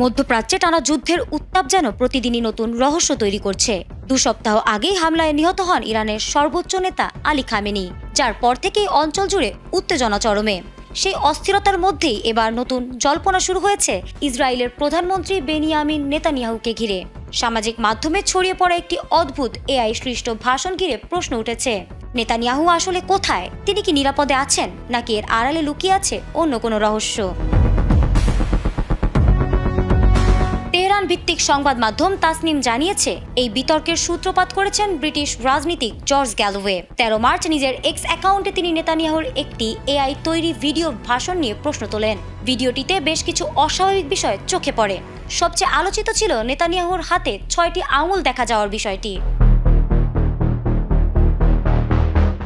মধ্যপ্রাচ্যে টানা যুদ্ধের উত্তাপ যেন প্রতিদিনই নতুন রহস্য তৈরি করছে। 2 সপ্তাহ আগেই হামলায় নিহত হন ইরানের সর্বোচ্চ নেতা আলী খামেনি, যার পর থেকেই অঞ্চল জুড়ে উত্তেজনা চরমে। সেই অস্থিরতার মধ্যেই এবার নতুন জল্পনা শুরু হয়েছে ইসরায়েলের প্রধানমন্ত্রী বেনিয়ামিন নেতানিয়াহুকে ঘিরে। সামাজিক মাধ্যমে ছড়িয়ে পড়া একটি অদ্ভুত এআই সৃষ্ট ভাষণ ঘিরে প্রশ্ন উঠেছে, নেতানিয়াহু আসলে কোথায়? তিনি কি নিরাপদে আছেন, নাকি এর আড়ালে লুকিয়ে আছে অন্য কোনো রহস্য? তেহরান ভিত্তিক সংবাদ মাধ্যম তাসনিম জানিয়েছে, এই বিতর্কের সূত্রপাত করেছেন ব্রিটিশ রাজনীতিক জর্জ গ্যালোওয়ে। 13 মার্চ নিজের এক্স অ্যাকাউন্টে তিনি নেতানিয়াহুর একটি এআই তৈরি ভিডিও ভাষণ নিয়ে প্রশ্ন তোলেন। ভিডিওটিতে বেশ কিছু অস্বাভাবিক বিষয় চোখে পড়ে। সবচেয়ে আলোচিত ছিল নেতানিয়াহুর হাতে 6টি আঙুল দেখা যাওয়ার বিষয়টি।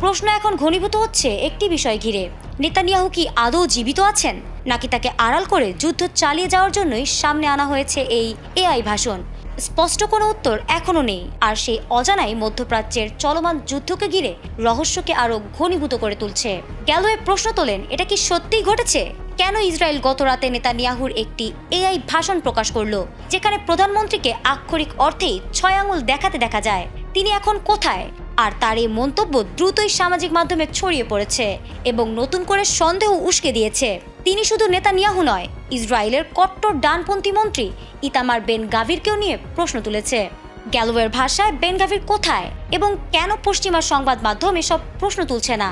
প্রশ্ন এখন ঘনীভূত হচ্ছে একটি বিষয় ঘিরে, নেতানিয়াহু কি আদৌ জীবিত আছেন, নাকি তাকে আড়াল করে যুদ্ধ চালিয়ে যাওয়ার জন্যই সামনে আনা হয়েছে এই এআই ভাষণ? স্পষ্ট কোনো উত্তর এখনো নেই, আর সেই অজানাই মধ্যপ্রাচ্যের চলমান যুদ্ধকে ঘিরে রহস্যকে আরো ঘনীভূত করে তুলছে। গ্যালোওয়ে প্রশ্ন তোলেন, এটা কি সত্যিই ঘটেছে? কেন ইসরায়েল গত রাতে নেতানিয়াহুর একটি এআই ভাষণ প্রকাশ করলো, যেখানে প্রধানমন্ত্রীকে আক্ষরিক অর্থেই 6 আঙুল দেখাতে দেখা যায়? তিনি এখন কোথায়? আর তার এই মন্তব্য দ্রুতই সামাজিক মাধ্যমে ছড়িয়ে পড়েছে এবং নতুন করে সন্দেহ উস্কে দিয়েছে। তিনি শুধু নেতানিয়াহু নয়, ইসরায়েলের কট্টর ডানপন্থী মন্ত্রী ইতামার বেন গাভিরকেও নিয়ে প্রশ্ন তুলেছে। গ্যালোওয়ের ভাষায় বেন গাভির কোথায় এবং কেন পশ্চিমা সংবাদ মাধ্যম এসব প্রশ্ন তুলছে না?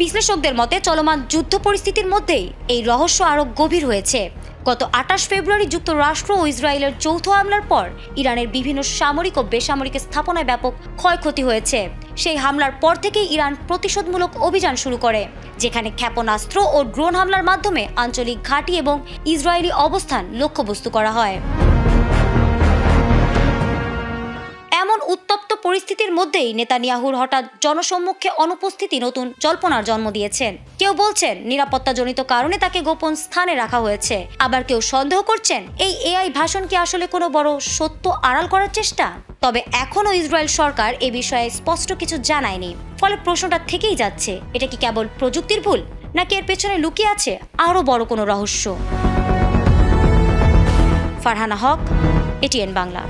বিশ্লেষকদের মতে চলমান যুদ্ধ পরিস্থিতির মধ্যেই এই রহস্য আরো গভীর হয়েছে। গত 28 ফেব্রুয়ারি যুক্তরাষ্ট্র ও ইসরায়েলের যৌথ হামলার পর ইরানের বিভিন্ন সামরিক ও বেসামরিক স্থাপনায় ব্যাপক ক্ষয়ক্ষতি হয়েছে। সেই হামলার পর থেকেই ইরান প্রতিশোধমূলক অভিযান শুরু করে, যেখানে ক্ষেপণাস্ত্র ও ড্রোন হামলার মাধ্যমে আঞ্চলিক ঘাঁটি এবং ইসরায়েলি অবস্থান লক্ষ্যবস্তু করা হয়। এমন উত্তপ্ত পরিস্থিতির মধ্যেই নেতানিয়াহুর হঠাৎ জনসম্মুখে অনুপস্থিতি নতুন জল্পনার জন্ম দিয়েছেন। কেউ বলছেন নিরাপত্তাজনিত কারণে তাকে গোপন স্থানে রাখা হয়েছে, আবার কেউ সন্দেহ করছেন এই এআই ভাষণ কি আসলে কোনো বড় সত্য আড়াল করার চেষ্টা। তবে এখনও ইসরায়েল সরকার এ বিষয়ে স্পষ্ট কিছু জানায়নি। ফলে প্রশ্নটা থেকেই যাচ্ছে, এটা কি কেবল প্রযুক্তির ভুল, নাকি এর পেছনে লুকিয়ে আছে আরো বড় কোনো রহস্য? ফারহানা হক, এটিএন বাংলা।